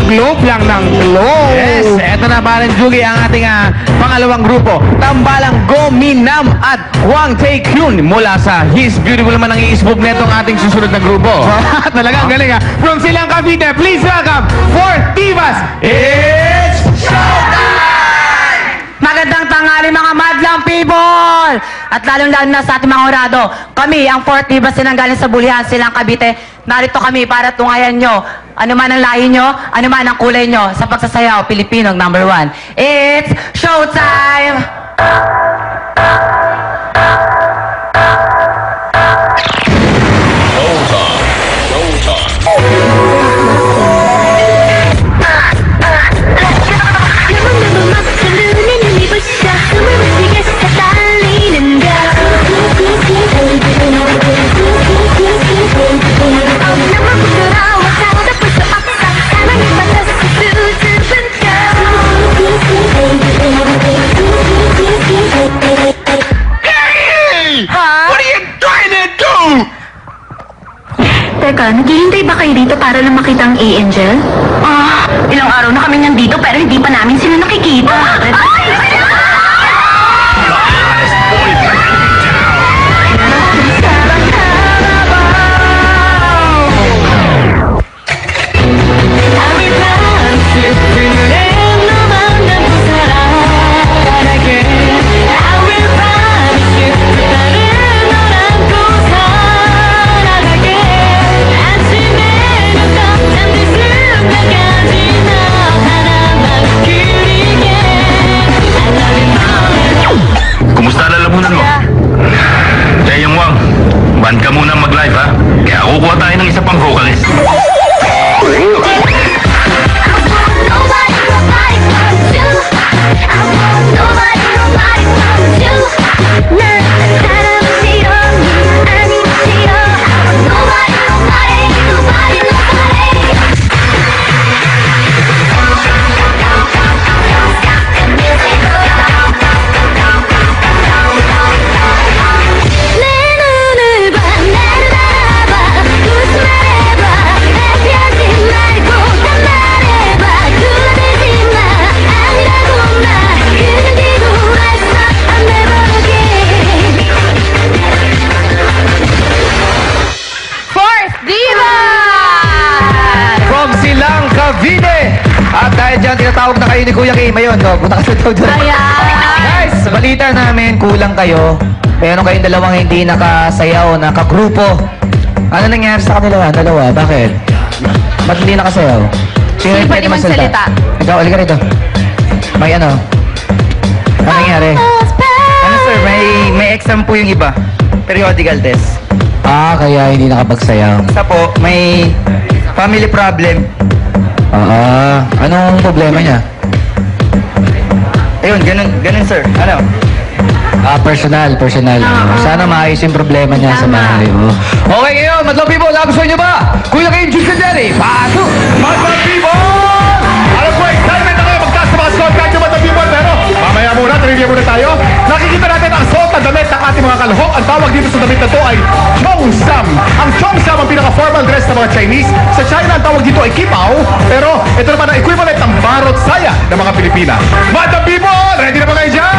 globe lang ng globe. Yes, eto na Parin Jugi ang ating pangalawang grupo. Tambalang Go Minam at Hwang Taekyun mula sa His Beautiful naman ang i-spoke netong ating susunod na grupo. Talagang galing ha. From Silang Cavite, please welcome Fourth Divas. It's Magandang tanghali mga madlang people! At lalong-lalo na sa ating mga orado, kami, ang Fourth Divas sinanggaling sa Bulihan, Silang Cavite, narito kami para tungayan nyo, ano man ang lahi nyo, ano man ang kulay nyo, sa pagsasayaw, Pilipinong #1. It's showtime! Teka, naghihintay ba kayo dito para lang makita ang A-Angel? Ilang araw na kami nandito pero hindi pa namin sila nakikita. Kumusta lalamunan mo? Jayang Wang, ban ka muna mag-live ha? Kaya kukuha tayo ng isa pang vocalist. Cavite! At dahil dyan, tinatawag na kayo ni Kuya Kim. Ayun, no? Punta ka sa tawag doon. Guys, sa balita namin, kulang kayo. Meron kayong dalawang hindi nakasayaw, nakagrupo. Ano nangyari sa kanila? Dalawa, bakit? Ba't hindi nakasayaw? Sino yung pwede magsalita? Ikaw, alika rito. May ano? Ano nangyari? Ano sir, may exam po yung iba. Periodical test. Kaya hindi nakapagsayaw. Isa po, may family problem. Anong problema niya? Ayun, ganun sir. Ano? Personal. Sana maayos yung problema niya sa bahay. Okay ngayon, Madlang People, nagustuhan niyo ba? Kuya Kim, Juice and Daddy, pato! Madlang People! Alam ko, excited na kayo magtaas sa mga score card yung Madlang People, pero mamaya muna, trivia muna tayo. Nakikita natin ang suot na damit ng ating mga kalahok. Ang tawag dito sa damit na to ay Cheongsam. Ang Cheongsam ang pinaka-formal dress ng mga Chinese. Sa China, ang tawag dito ay Kipao. Pero ito naman ang equivalent ng Barot Saya ng mga Pilipina. Madlang People, ready na ba kayo dyan?